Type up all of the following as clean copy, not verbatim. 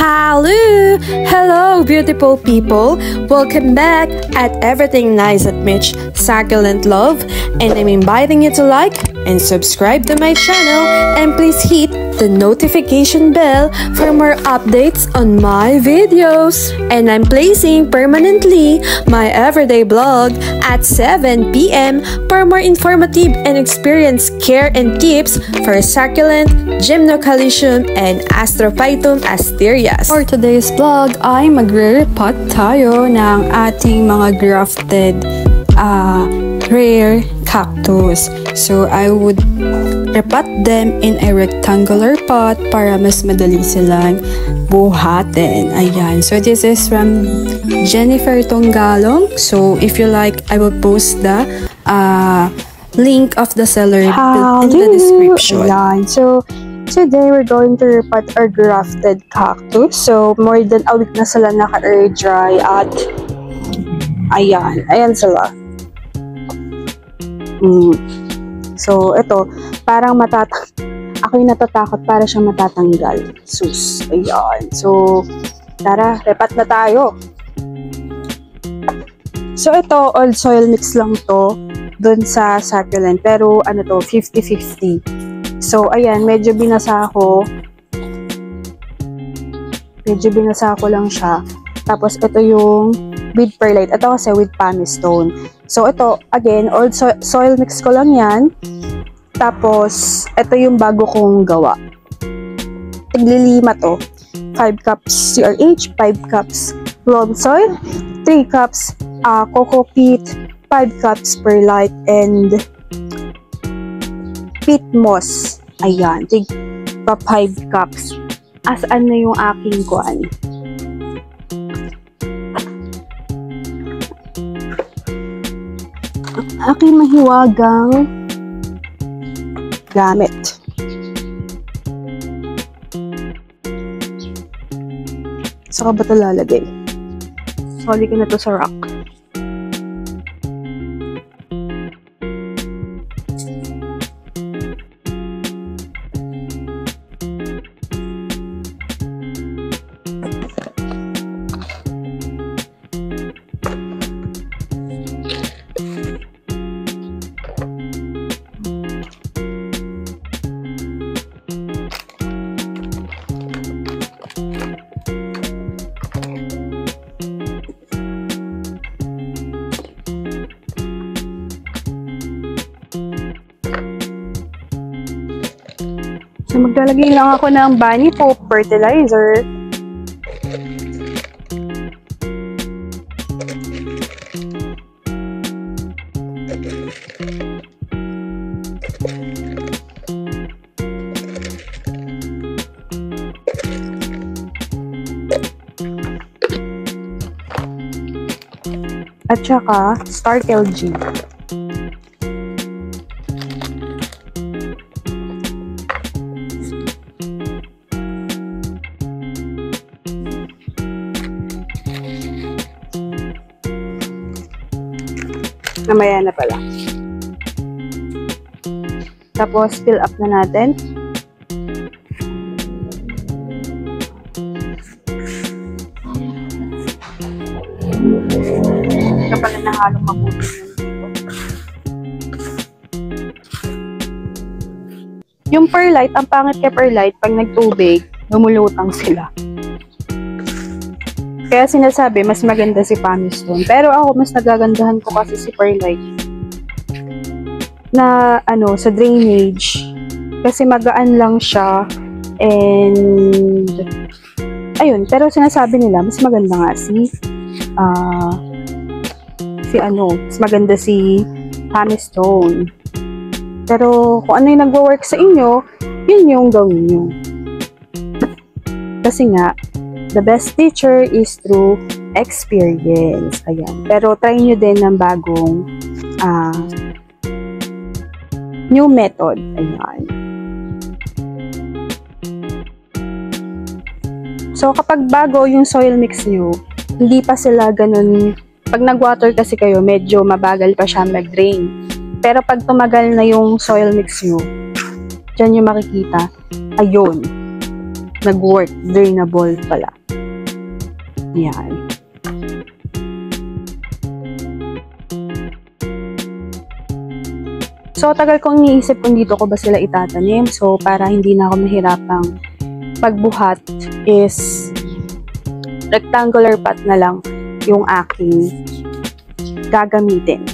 Hello! Hello, beautiful people! Welcome back at Everything Nice at Mitch Succulent Love, and I'm inviting you to like and subscribe to my channel, and please hit the notification bell for more updates on my videos. And I'm placing permanently my everyday vlog at 7 p.m. for more informative and experienced care and tips for succulent, gymnocalycium, and astrophytum asterias. For today's vlog ay magre-repot tayo ng ating mga grafted rare cactus. So I would repot them in a rectangular pot para mas madali silang buhatin. Ayan. So this is from Jennifer Tonggalong. So if you like, I will post the link of the seller in the description. Ayan. So today we're going to repot our grafted cactus. So more than a week na sila naka-air dry at ayan sila. So ito, parang ako yung natatakot para siyang matatanggal. Sus, ayan. So tara, repot na tayo. So ito, old soil mix lang to dun sa succulent, pero ano to, 50-50. So ayan, medyo binasa ko lang siya. Tapos ito yung with perlite. Ito kasi with pumice stone. So ito, again, old soil mix ko lang yan. Tapos ito yung bago kong gawa. Tiglilima to. 5 cups CRH, 5 cups loam soil, 3 cups coco peat, 5 cups perlite, and peat moss. Ayan, tigpa 5 cups. Asaan na yung aking kuan? Aking mahiwagang gamit. Saka ba ito lalagay? Soli ko na to sa rock. So, maglalagay lang ako ng bunny pope fertilizer. At saka, Stark LG. Namaya na pala. Tapos, fill up na natin. Kapag nahalong mabuti yun dito. Yung perlite, ang pangit kay perlite, pag nagtubig, lumulutang sila. Kaya sinasabi, mas maganda si pumice stone. Pero ako, mas nagagandahan ko kasi si perlite. Na, sa drainage. Kasi magaan lang siya. And, ayun. Pero sinasabi nila, mas maganda nga mas maganda si pumice stone. Pero, kung ano yung nagwo-work sa inyo, yun yung gawin nyo. Kasi nga, the best teacher is through experience. Ayan. Pero try nyo din ng bagong new method. Ayan. So, kapag bago yung soil mix nyo, hindi pa sila ganun. Pag nag-water kasi kayo, medyo mabagal pa siya mag-drain. Pero pag tumagal na yung soil mix nyo, dyan yung makikita, ayun. nag-work. Drainable pala. Yan. So, tagal kong iniisip kung dito ko ba sila itatanim. So, para hindi na ako mahirapang pagbuhat is rectangular pot na lang yung aking gagamitin.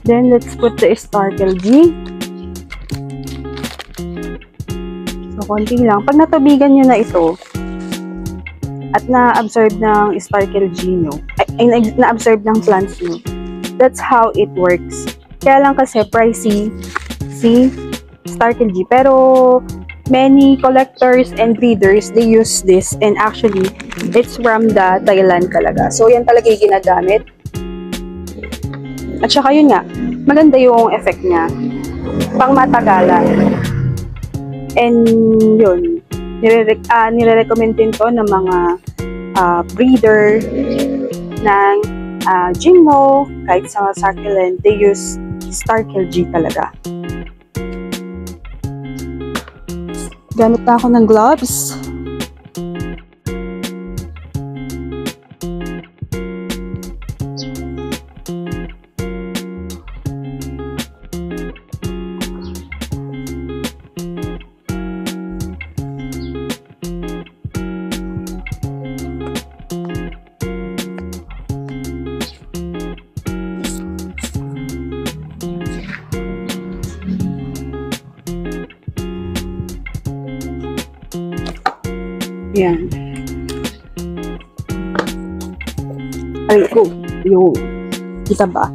Then, let's put the Starkel G. So, konti lang. Pag natubigan nyo na ito, at na-absorb ng Starkel G nyo, na-absorb ng plants nyo, that's how it works. Kaya lang kasi pricey si Starkel G. Pero, many collectors and breeders, they use this, and actually, it's from the Thailand talaga. So, yan talaga yung ginagamit. At saka yun nga, maganda yung effect niya. Pang matagalan. And yun, nire-recommend din to ng mga breeder ng Gymno, kahit sa succulent, they use Starkel G talaga. Gamit na ako ng gloves. Yan. Ay, ko. Yung. Kita ba?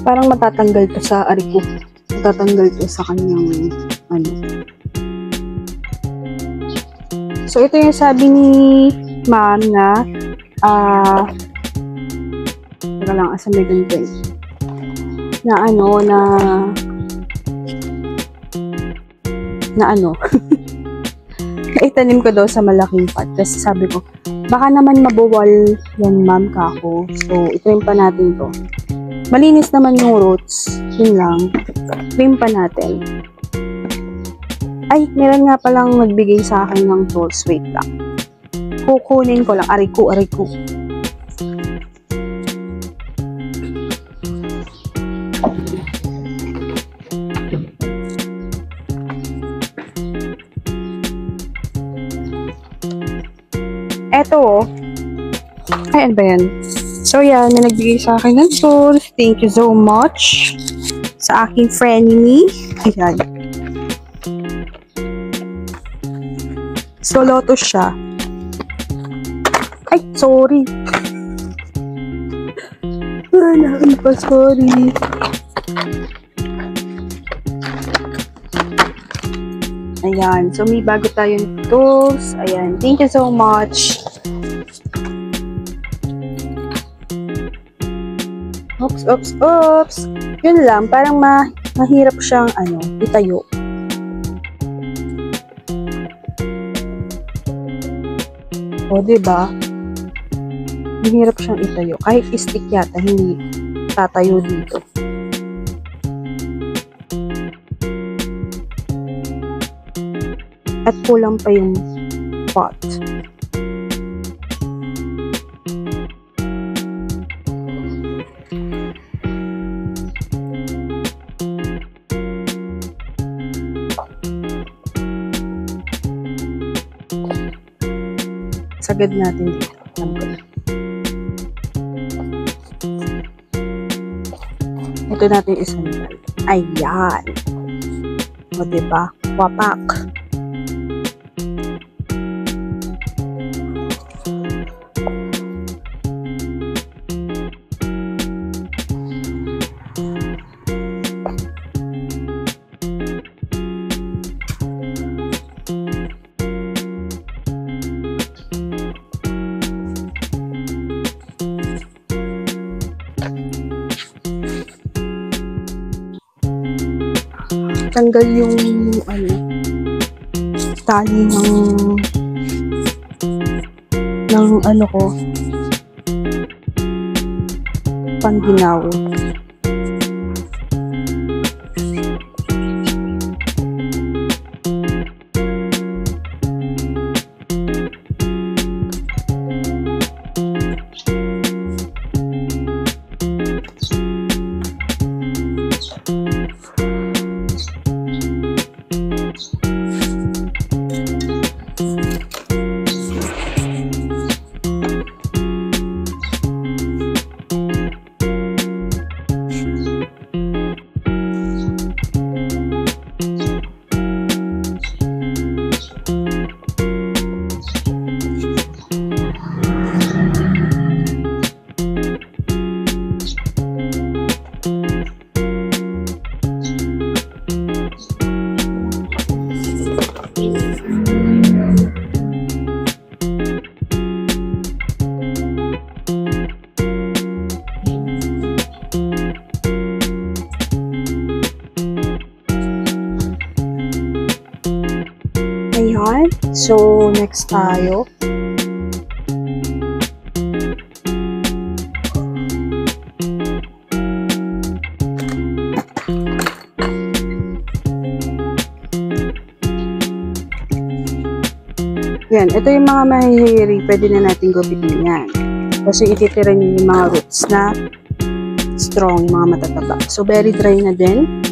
Parang matatanggal to sa ari ko. Matatanggal to sa kanyang ano. So, ito yung sabi ni ma'am na teka lang, asa may ganito eh. Na ano, na naitanim ko daw sa malaking pot. Kasi sabi ko, baka naman mabuwal yan ma'am kako. So, itrim pa natin to. Malinis naman yung roots. Yun lang. Trim pa natin. Ay, meron nga palang nagbigay sa akin ng tools. Wait lang. Kukunin ko lang. Aray ko. Eto, oh. Ay, ano ba yan? So, yan. May nagbigay sa akin ng tools. Thank you so much sa aking frenemy. Ayan. So, lotus siya. Ay, sorry. Wala pa, sorry. Ayan. So, may bago tayong tools. Ayan. Thank you so much. Oops. Yun lang. Parang mahirap siyang, itayo. O, diba? Mahirap siyang itayo. Kahit stick yata, hindi tatayo dito. At kulang pa yung pot. Sagad natin dito. Alam ko na. Ito natin isandal. Ayan. O, diba? Wapak. matanggal yung tali ng ano ko, pangginaw. Ayan. So, next tayo. Yan. Ito yung mga mahihiri. Pwede na natin gupitin yan. Kasi ititira niyo yung mga roots na strong, mga matataba. So, very dry na din.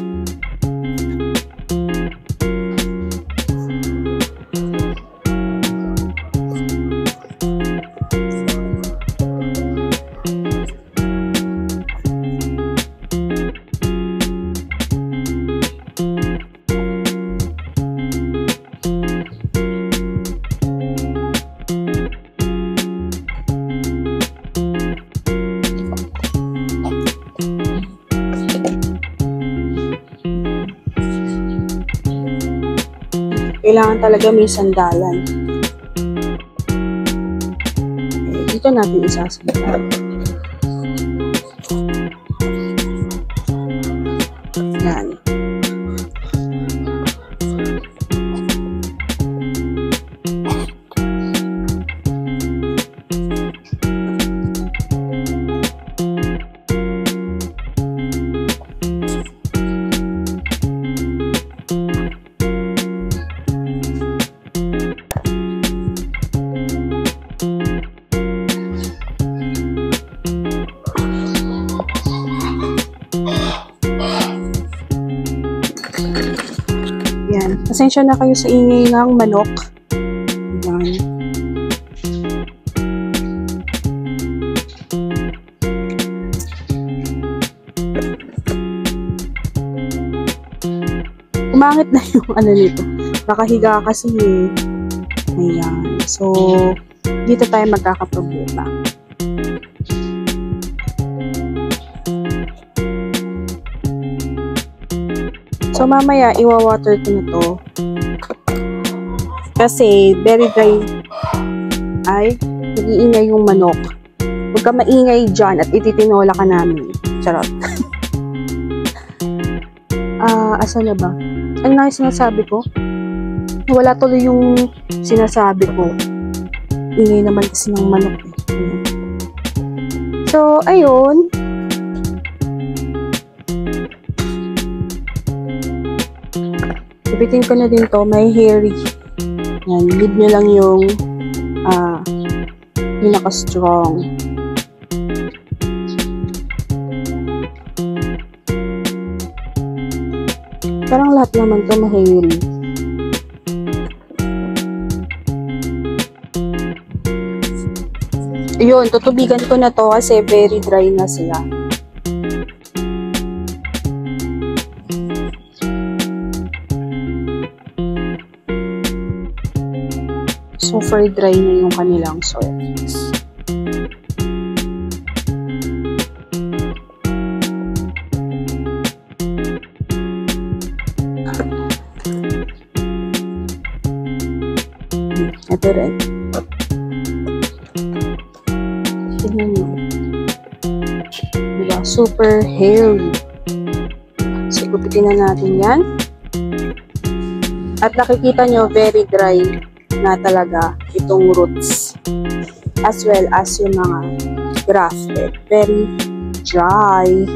Kailangan talaga may sandalan. Okay, dito natin isasandalan. Yan. Yan. Pasensya na kayo sa ingay ng manok. Yan. Umangit na yung ano nito. Nakahiga kasi eh. Ayan. So, dito tayo magkakaproblema. So, mamaya, iwa-water ko na to. Kasi, very dry. Ay, nag-iingay yung manok. Huwag ka maingay dyan at ititinola ka namin. Charot. Asa na ba? Ano na yung sinasabi ko? Wala tuloy yung sinasabi ko. Ingay naman kasi ng manok. So, ayun. Ipitin ko na din to, may hairy. Yan, leave nyo lang yung pinaka-strong. Parang lahat naman to mahairy. Yun, tutubigan ko na to kasi very dry na sila. Super dry na yung kanilang soil mix. Ito rin. Tignan nyo. Diba? Super hairy. So, gupitin na natin yan. At nakikita nyo, very dry na talaga itong roots. As well as yung mga grafted. Very dry.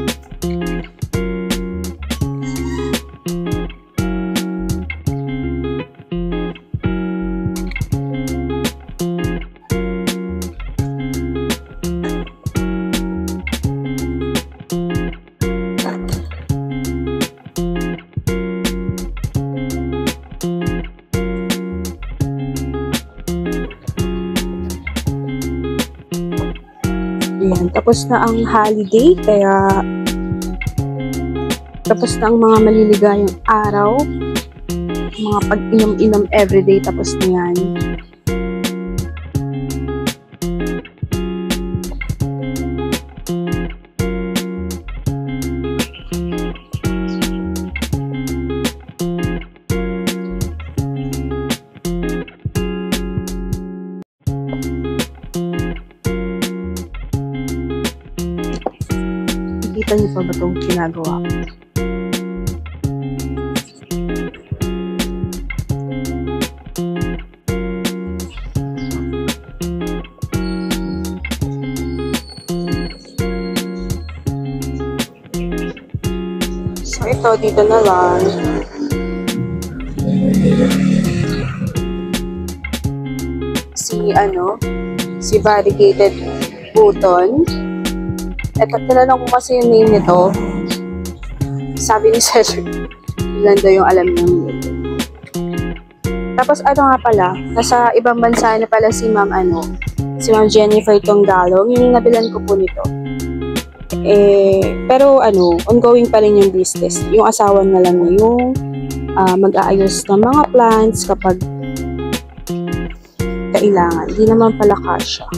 Ayan, tapos na ang holiday, kaya tapos na ang mga maliligayang araw, mga pag-inom-inom everyday, tapos na yan. Kita niyo pa ba itong ginagawa? So ito, dito na lang. Si variegated button. Ito, tinanong ko kasi yung name nito. Sabi ni Sir, ilan daw yung alam niya yung name. Tapos nga pala, nasa ibang bansa na pala si Ma'am Jennifer Tongalong, yung nabilan ko po nito. Pero ongoing pa rin yung business. Yung asawa na lang na yung mag-aayos ng mga plants kapag kailangan. Hindi naman pala kasya.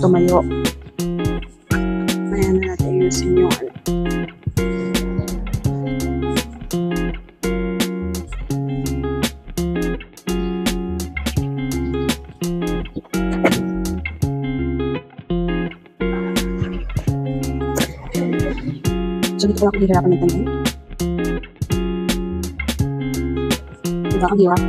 Tumayo. Ayan na natin ayusin yung So, dito ako hihirapan ng tanong. Dito ako hirap.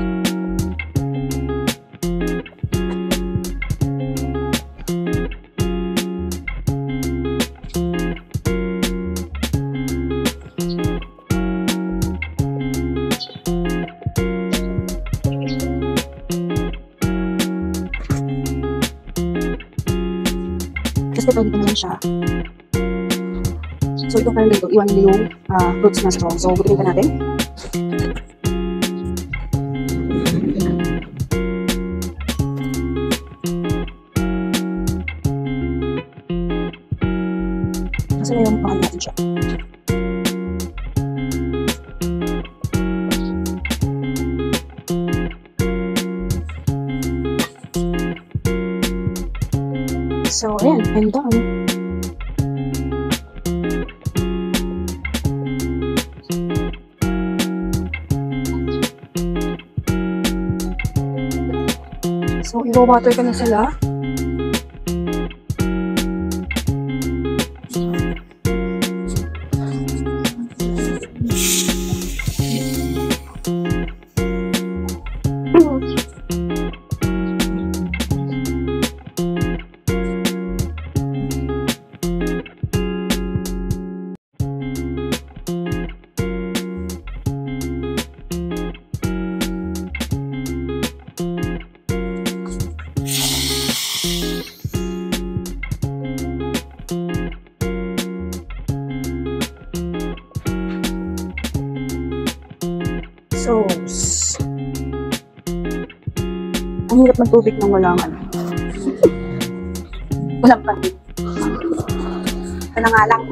Kasi pwede ka naman siya. So, ito parang dito, iwan nyo yung fruits na strong. So, butuin pa natin. Kasi ngayon, pakan natin siya. So, ayan, I'm done. So, i-water ko na sila. Sauce. Ang hirap ng tubig nang walang walang panin. Ito na nga lang.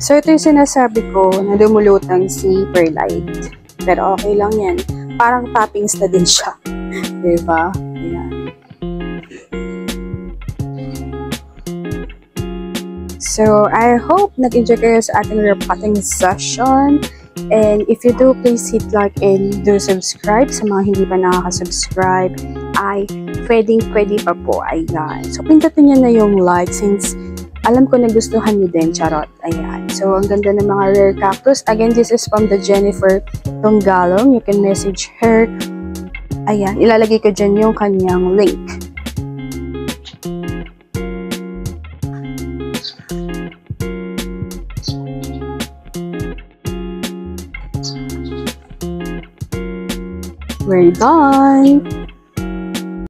So, ito yung sinasabi ko na dumulutang si Perlite. Pero okay lang yan. Parang toppings na din siya. Diba? Ayan. So, I hope nag-enjoy kayo sa ating repotting session. And if you do, please hit like and do subscribe. Sa mga hindi pa nakaka-subscribe, ay pwede pa po. Ayan. So, pindutin nyo na yung like since alam ko nagustuhan nyo din. Charot. Ayan. So, ang ganda ng mga rare cactus. Again, this is from the Jennifer Tonggalong. You can message her. Ayan. Ilalagay ko dyan yung kanyang link. We're done!